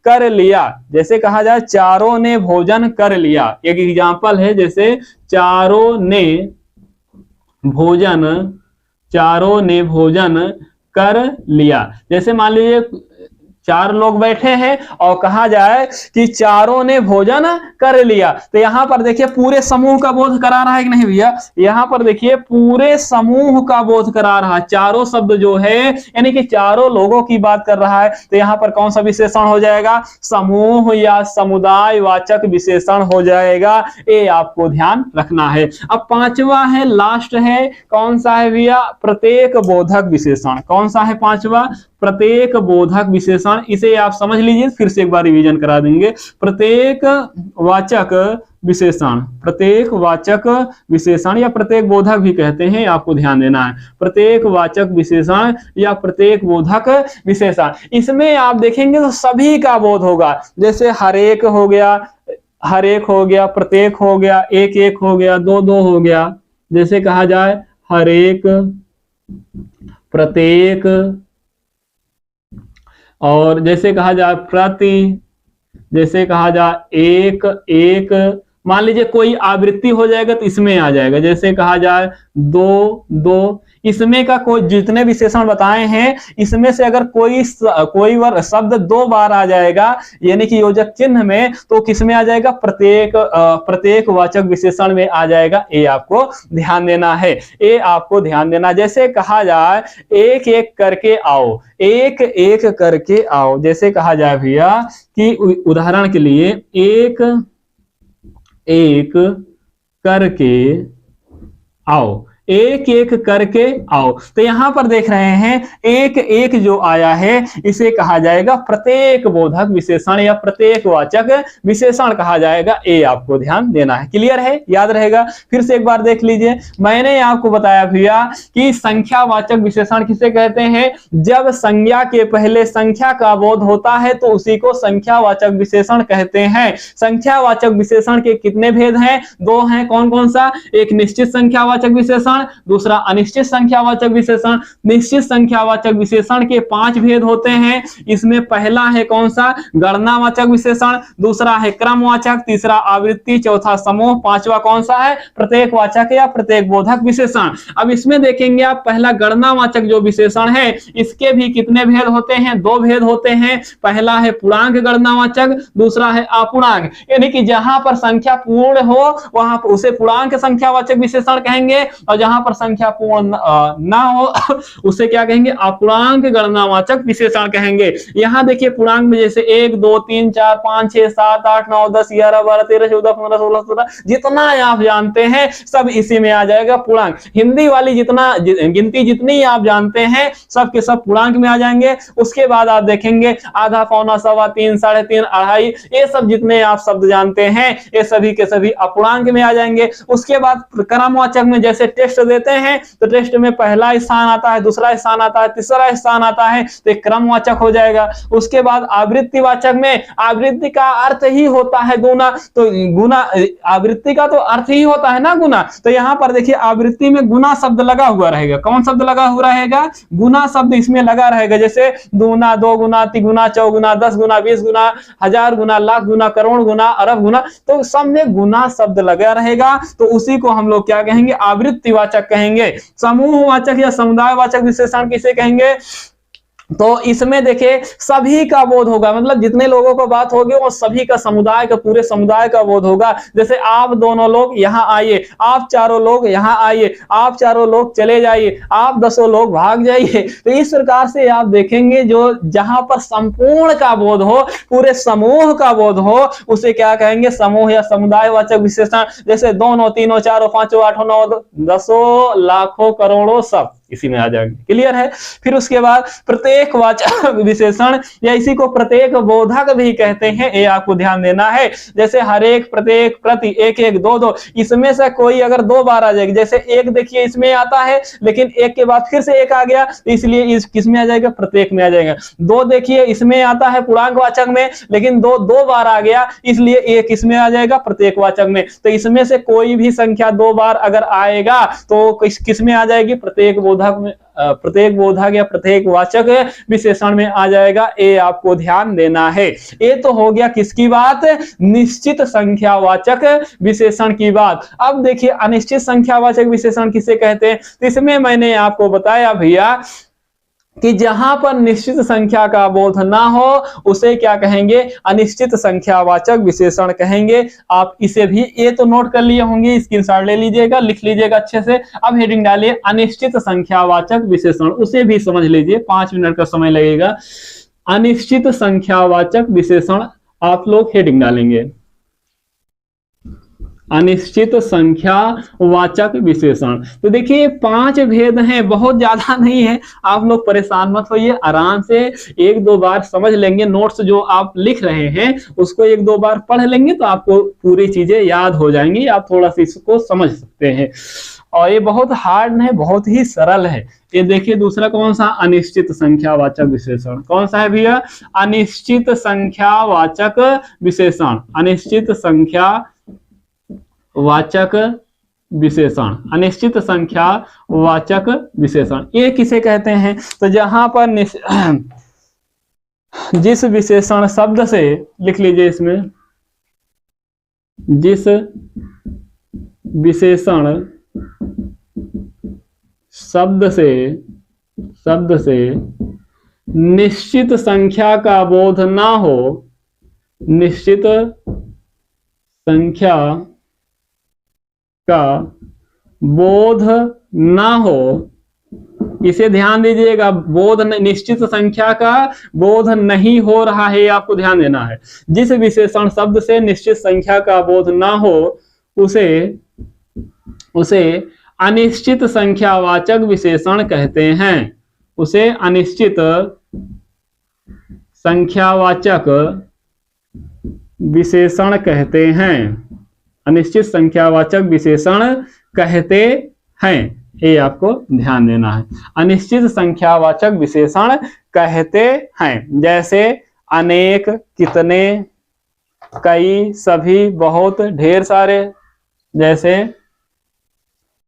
कर लिया, जैसे कहा जाए चारों ने भोजन कर लिया, एक एग्जांपल है। जैसे चारों ने भोजन कर लिया। जैसे मान लीजिए चार लोग बैठे हैं और कहा जाए कि चारों ने भोजन कर लिया, तो यहां पर देखिए पूरे समूह का बोध करा रहा है कि नहीं भैया, यहां पर देखिए पूरे समूह का बोध करा रहा है। चारों शब्द जो है यानी कि चारों लोगों की बात कर रहा है, तो यहां पर कौन सा विशेषण हो जाएगा, समूह या समुदाय वाचक विशेषण हो जाएगा। ये आपको ध्यान रखना है। अब पांचवा है, लास्ट है, कौन सा है भैया, प्रत्येक बोधक विशेषण। कौन सा है पांचवा, प्रत्येक बोधक विशेषण। इसे आप समझ लीजिए, फिर से एक बार रिवीजन करा देंगे। प्रत्येक वाचक विशेषण, प्रत्येक वाचक विशेषण या प्रत्येक बोधक भी कहते हैं, आपको ध्यान देना है। प्रत्येक वाचक विशेषण या प्रत्येक बोधक विशेषण, इसमें आप देखेंगे तो सभी का बोध होगा। जैसे हर एक हो गया, हर एक हो गया, प्रत्येक हो गया, एक एक हो गया, दो दो हो गया। जैसे कहा जाए हर एक, प्रत्येक, और जैसे कहा जाए प्रति, जैसे कहा जाए एक एक, मान लीजिए कोई आवृत्ति हो जाएगा तो इसमें आ जाएगा। जैसे कहा जाए दो दो, इसमें का कोई जितने विशेषण बताए हैं इसमें से अगर कोई शब्द दो बार आ जाएगा यानी कि योजक चिन्ह में, तो किसमें आ जाएगा, प्रत्येक वाचक विशेषण में आ जाएगा। ये आपको ध्यान देना है, ये आपको ध्यान देना। जैसे कहा जाए एक एक करके आओ, एक एक करके आओ। जैसे कहा जाए भैया कि उदाहरण के लिए एक एक करके आओ, एक एक करके आओ, तो यहां पर देख रहे हैं एक एक जो आया है इसे कहा जाएगा प्रत्येक बोधक विशेषण या प्रत्येक वाचक विशेषण कहा जाएगा। ये आपको ध्यान देना है। क्लियर है, याद रहेगा। फिर से एक बार देख लीजिए, मैंने आपको बताया भैया कि संख्यावाचक विशेषण किसे कहते हैं, जब संज्ञा के पहले संख्या का बोध होता है तो उसी को संख्यावाचक विशेषण कहते हैं। संख्यावाचक विशेषण के कितने भेद हैं, दो हैं। कौन कौन सा, एक निश्चित संख्यावाचक विशेषण, दूसरा अनिश्चित संख्यावाचक विशेषण। निश्चित संख्यावाचक विशेषण के 5 भेद होते हैं। इसमें पहला है कौन सा, गणनावाचक विशेषण, दूसरा है क्रमवाचक, तीसरा आवृत्ति, चौथा समूह, पांचवा कौन सा है, प्रत्येक वाचक या प्रत्येक बोधक विशेषण। अब इसमें देखेंगे आप, पहला गणनावाचक जो विशेषण है इसके भी कितने भेद होते हैं, 2 भेद होते हैं। पहला है पूर्णांक गणनावाचक, दूसरा है अपूर्णांक, यानी कि जहां पर संख्या पूर्ण हो वहां पर उसे पूर्णांक संख्यावाचक विशेषण कहेंगे, और जहां पर संख्या पूर्ण ना हो उसे क्या कहेंगे, अपूर्णांक गणनावाचक विशेषण कहेंगे। यहां देखिए पूर्णांक में जैसे 1 2 3 4 5 6 7 8 9 10 11 12 13 14 15 16 17 जितना आप जानते हैं सब इसी में आ जाएगा पूर्णांक। हिंदी वाली जितना गिनती जितनी आप जानते हैं सब के सब पूर्णांक में आ जाएंगे। उसके बाद आप देखेंगे आधा, पौना, सवा, 3, 3.5, अढ़ाई, ये सब जितने आप शब्द जानते हैं ये सभी के सभी अपूर्णांक में आ जाएंगे। उसके बाद क्रमवाचक में जैसे टेस्ट देते हैं तो टेस्ट में पहला स्थान आता है, दूसरा स्थान आता है, तीसरा स्थान आता है, तो एक क्रमवाचक हो जाएगा। उसके बाद आवृत्तिवाचक में आवृत्ति का अर्थ ही होता है गुना, तो गुना, आवृत्ति का तो अर्थ ही होता है ना गुना, तो यहां पर देखिए आवृत्ति में गुना शब्द लगा हुआ रहेगा। कौन शब्द लगा हुआ रहेगा, गुना शब्द इसमें लगा रहेगा। जैसे दूना, 2 गुना, 3 गुना, 4 गुना, 10 गुना, 20 गुना, 1000 गुना, लाख गुना, करोड़ गुना, अरब गुना, तो सब में गुना शब्द लगा रहेगा। तो उसी को हम लोग क्या कहेंगे, आवृत्तिवाचक कहेंगे। समूहवाचक या समुदायवाचक विशेषण किसे कहेंगे, तो इसमें देखिए सभी का बोध होगा, मतलब जितने लोगों को बात होगी वो सभी का, समुदाय का, पूरे समुदाय का बोध होगा। जैसे आप दोनों लोग यहाँ आइए, आप चारों लोग यहाँ आइए, आप चारों लोग चले जाइए, आप 10 लोग भाग जाइए। तो इस प्रकार से आप देखेंगे जो जहां पर संपूर्ण का बोध हो, पूरे समूह का बोध हो, उसे क्या कहेंगे, समूह या समुदायवाचक विशेषण। जैसे 2, 3, 4, 5, 8, 9, 10, लाखों, करोड़ों, सब इसी में आ जाएंगे। क्लियर है। फिर उसके बाद प्रत्येक वाचक विशेषण या इसी को प्रत्येक बोधक भी कहते हैं, ये आपको ध्यान देना है। जैसे हर एक, प्रत्येक, प्रति, एक एक, 2 2, इसमें से कोई अगर 2 बार आ जाएगी, जैसे एक देखिए इसमें आता है लेकिन एक के बाद फिर से एक आ गया, इसलिए इस किसमें आ जाएगा, प्रत्येक में आ जाएगा। 2 देखिए इसमें आता है पूर्णांकवाचक में, लेकिन 2 बार आ गया, इसलिए एक इसमें आ जाएगा प्रत्येक वाचक में। तो इसमें से कोई भी संख्या 2 बार अगर आएगा तो किसमें आ जाएगी, प्रत्येक बोधक में, प्रत्येक बोधक या प्रत्येक वाचक विशेषण में आ जाएगा। ये आपको ध्यान देना है। ये तो हो गया किसकी बात, निश्चित संख्यावाचक विशेषण की बात। अब देखिए अनिश्चित संख्यावाचक विशेषण किसे कहते हैं, इसमें मैंने आपको बताया भैया कि जहां पर निश्चित संख्या का बोध ना हो उसे क्या कहेंगे, अनिश्चित संख्यावाचक विशेषण कहेंगे। आप इसे भी ये तो नोट कर लिए होंगे, स्क्रीनशॉट ले लीजिएगा, लिख लीजिएगा अच्छे से। अब हेडिंग डालिए अनिश्चित संख्यावाचक विशेषण, उसे भी समझ लीजिए, 5 मिनट का समय लगेगा। अनिश्चित संख्यावाचक विशेषण आप लोग हेडिंग डालेंगे, अनिश्चित संख्या वाचक विशेषण। तो देखिए 5 भेद हैं, बहुत ज्यादा नहीं है, आप लोग परेशान मत होइए, आराम से 1-2 बार समझ लेंगे। नोट्स जो आप लिख रहे हैं उसको 1-2 बार पढ़ लेंगे तो आपको पूरी चीजें याद हो जाएंगी, आप थोड़ा सा इसको समझ सकते हैं। और ये बहुत हार्ड नहीं, बहुत ही सरल है। ये देखिए दूसरा कौन सा, अनिश्चित संख्यावाचक विशेषण। कौन सा है भैया, अनिश्चित संख्यावाचक विशेषण, अनिश्चित संख्या वाचक विशेषण, अनिश्चित संख्या वाचक विशेषण। ये किसे कहते हैं, तो जहां पर जिस विशेषण शब्द से, लिख लीजिए इसमें, जिस विशेषण शब्द से निश्चित संख्या का बोध ना हो, निश्चित संख्या का बोध ना हो, इसे ध्यान दीजिएगा, बोध निश्चित संख्या का बोध नहीं हो रहा है, आपको ध्यान देना है। जिस विशेषण शब्द से निश्चित संख्या का बोध ना हो उसे अनिश्चित संख्यावाचक विशेषण कहते हैं, उसे अनिश्चित संख्यावाचक विशेषण कहते हैं, अनिश्चित संख्यावाचक विशेषण कहते हैं। ये आपको ध्यान देना है, अनिश्चित संख्यावाचक विशेषण कहते हैं। जैसे अनेक, कितने, कई, सभी, बहुत, ढेर सारे।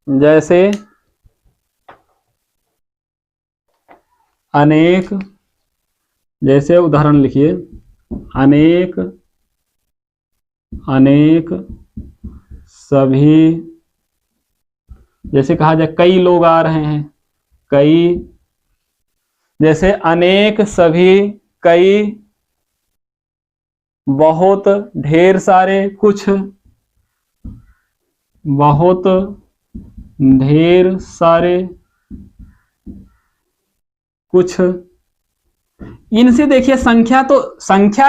जैसे अनेक, जैसे उदाहरण लिखिए, अनेक, सभी। जैसे कहा जाए कई लोग आ रहे हैं, कई। जैसे अनेक, सभी, कई, बहुत, ढेर सारे, कुछ, बहुत, ढेर सारे, कुछ। इनसे देखिए संख्या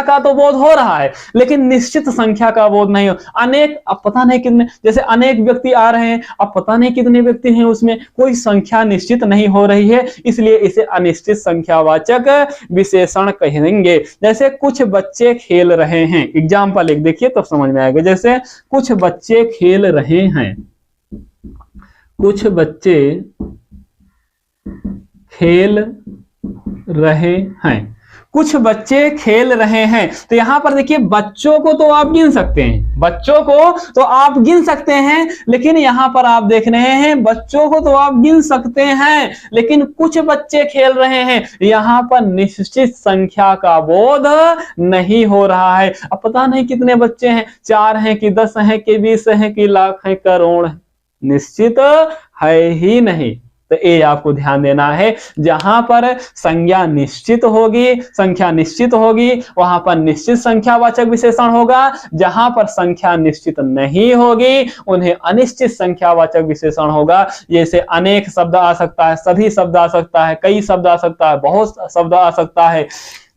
का तो बोध हो रहा है, लेकिन निश्चित संख्या का बोध नहीं हो। अनेक, अब पता नहीं कितने, जैसे अनेक व्यक्ति आ रहे हैं, अब पता नहीं कितने व्यक्ति हैं, उसमें कोई संख्या निश्चित नहीं हो रही है, इसलिए इसे अनिश्चित संख्यावाचक विशेषण कहेंगे। जैसे कुछ बच्चे खेल रहे हैं, एग्जाम्पल एक देखिए तब समझ में आएगा। जैसे कुछ बच्चे खेल रहे हैं, कुछ बच्चे खेल रहे हैं, कुछ बच्चे खेल रहे हैं। तो यहां पर देखिए बच्चों को तो आप गिन सकते हैं, बच्चों को तो आप गिन सकते हैं, लेकिन यहां पर आप देख रहे हैं बच्चों को तो आप गिन सकते हैं, लेकिन कुछ बच्चे खेल रहे हैं, यहां पर निश्चित संख्या का बोध नहीं हो रहा है। अब पता नहीं कितने बच्चे हैं, 4 हैं कि 10 हैं कि 20 हैं कि लाख हैं, करोड़ हैं, निश्चित है ही नहीं। तो ये आपको ध्यान देना है, जहां पर संख्या निश्चित होगी वहां पर निश्चित संख्यावाचक विशेषण होगा, जहां पर संख्या निश्चित नहीं होगी उन्हें अनिश्चित संख्यावाचक विशेषण होगा। जैसे अनेक शब्द आ सकता है, सभी शब्द आ सकता है, कई शब्द आ सकता है, बहुत शब्द आ सकता है,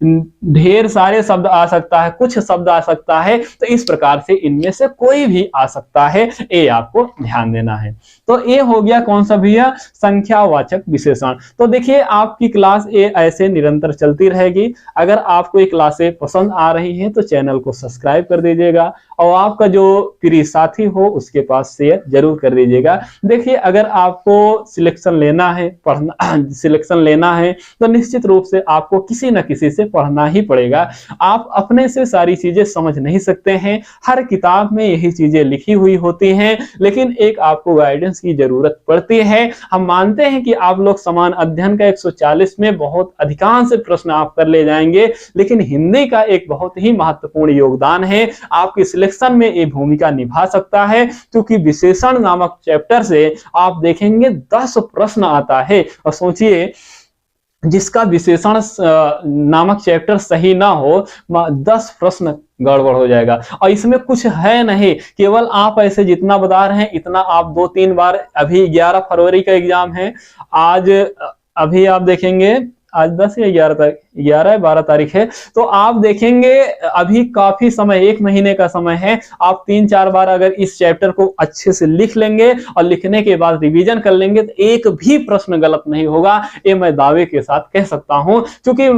ढेर सारे शब्द आ सकता है, कुछ शब्द आ सकता है। तो इस प्रकार से इनमें से कोई भी आ सकता है, ये आपको ध्यान देना है। तो ये हो गया कौन सा भैया, संख्यावाचक विशेषण। तो देखिए आपकी क्लास ये ऐसे निरंतर चलती रहेगी। अगर आपको ये क्लासें पसंद आ रही हैं तो चैनल को सब्सक्राइब कर दीजिएगा और आपका जो प्रिय साथी हो उसके पास शेयर जरूर कर दीजिएगा। देखिए अगर आपको सिलेक्शन लेना है, सिलेक्शन लेना है तो निश्चित रूप से आपको किसी न किसी से पढ़ना ही पड़ेगा। आप अपने से सारी चीजें समझ नहीं सकते हैं, हर किताब में यही चीजें लिखी हुई होती हैं, लेकिन एक आपको गाइडेंस की जरूरत पड़ती है। हम मानते हैं कि आप लोग समान अध्ययन का 140 में बहुत अधिकांश प्रश्न आप कर ले जाएंगे, लेकिन हिंदी का एक बहुत ही महत्वपूर्ण योगदान है, आपकी सिलेक्शन में ये भूमिका निभा सकता है, क्योंकि विशेषण नामक चैप्टर से आप देखेंगे 10 प्रश्न आता है। और सोचिए जिसका विशेषण नामक चैप्टर सही ना हो, 10 प्रश्न गड़बड़ हो जाएगा। और इसमें कुछ है नहीं, केवल आप ऐसे जितना बता रहे हैं इतना आप 2-3 बार, अभी 11 फरवरी का एग्जाम है, आज अभी आप देखेंगे आज 10 या 11 तारीख, 11 या 12 तारीख है, तो आप देखेंगे अभी काफी समय, 1 महीने का समय है। आप 3-4 बार अगर इस चैप्टर को अच्छे से लिख लेंगे और लिखने के बाद रिवीजन कर लेंगे तो एक भी प्रश्न गलत नहीं होगा, ये मैं दावे के साथ कह सकता हूं। क्योंकि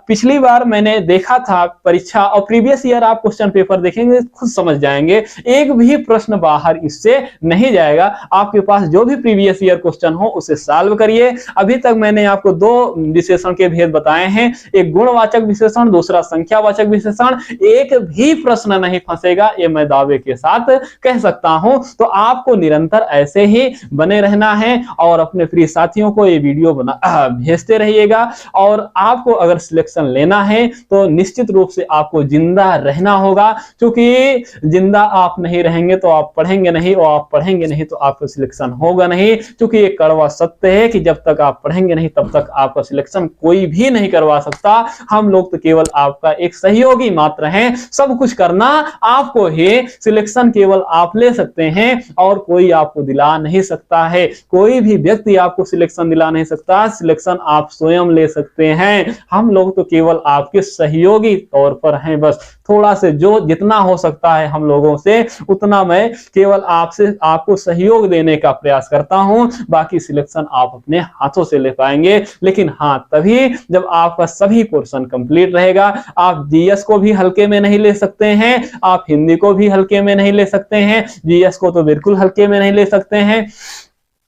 पिछली बार मैंने देखा था परीक्षा, और प्रीवियस ईयर आप क्वेश्चन पेपर देखेंगे खुद समझ जाएंगे, एक भी प्रश्न बाहर इससे नहीं जाएगा। आपके पास जो भी प्रीवियस ईयर क्वेश्चन हो उसे सॉल्व करिए। अभी तक मैंने आपको 2 विशेषण के भेद बताए हैं, एक गुणवाचक विशेषण, दूसरा संख्यावाचक विशेषण। एक भी प्रश्न नहीं फंसेगा, ये मैं दावे के साथ कह सकता हूं। तो आपको निरंतर ऐसे ही बने रहना है और अपने प्रिय साथियों को ये वीडियो भेजते रहिएगा। और आपको अगर सिलेक्शन लेना है तो निश्चित रूप से आपको जिंदा रहना होगा, क्योंकि जिंदा आप नहीं रहेंगे तो आप पढ़ेंगे नहीं, और आप पढ़ेंगे नहीं तो आपका सिलेक्शन होगा नहीं। क्योंकि ये कड़वा सत्य है कि जब तक आप पढ़ेंगे नहीं तब तक आपका सिलेक्शन कोई भी नहीं करवा सकता। हम लोग तो केवल आपका एक सहयोगी मात्र हैं, सब कुछ करना आपको ही, सिलेक्शन केवल आप ले सकते हैं और कोई आपको दिला नहीं सकता है। कोई भी व्यक्ति आपको सिलेक्शन दिला नहीं सकता, सिलेक्शन आप स्वयं ले सकते हैं। हम लोग तो केवल आपके सहयोगी तौर पर हैं, बस थोड़ा से जो जितना हो सकता है हम लोगों से उतना मैं केवल आपसे आपको सहयोग देने का प्रयास करता हूं। बाकी सिलेक्शन आप अपने हाथों से ले पाएंगे, लेकिन हाँ तभी जब आपका सभी पोर्शन कंप्लीट रहेगा। आप जीएस को भी हल्के में नहीं ले सकते हैं, आप हिंदी को भी हल्के में नहीं ले सकते हैं, जीएस को तो बिल्कुल हल्के में नहीं ले सकते हैं,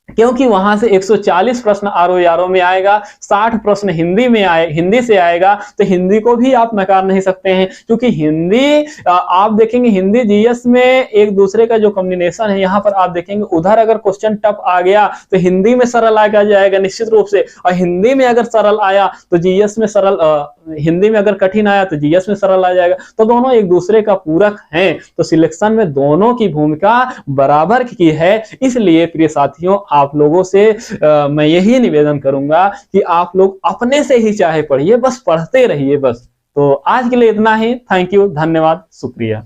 क्योंकि वहां से 140 प्रश्न आरओ में आएगा, 60 प्रश्न हिंदी से आएगा। तो हिंदी को भी आप नकार नहीं सकते हैं, क्योंकि हिंदी आप देखेंगे हिंदी जीएस में एक दूसरे का जो कॉम्बिनेशन है, यहाँ पर आप देखेंगे उधर अगर क्वेश्चन टफ आ गया तो हिंदी में सरल आ जाएगा निश्चित रूप से, और हिंदी में अगर सरल आया तो जीएस में सरल, हिंदी में अगर कठिन आया तो जीएस में सरल आ जाएगा। तो दोनों एक दूसरे का पूरक हैं, तो सिलेक्शन में दोनों की भूमिका बराबर की है। इसलिए प्रिय साथियों, आप लोगों से मैं यही निवेदन करूंगा कि आप लोग अपने से ही चाहे पढ़िए, बस पढ़ते रहिए बस। तो आज के लिए इतना ही। थैंक यू, धन्यवाद, शुक्रिया।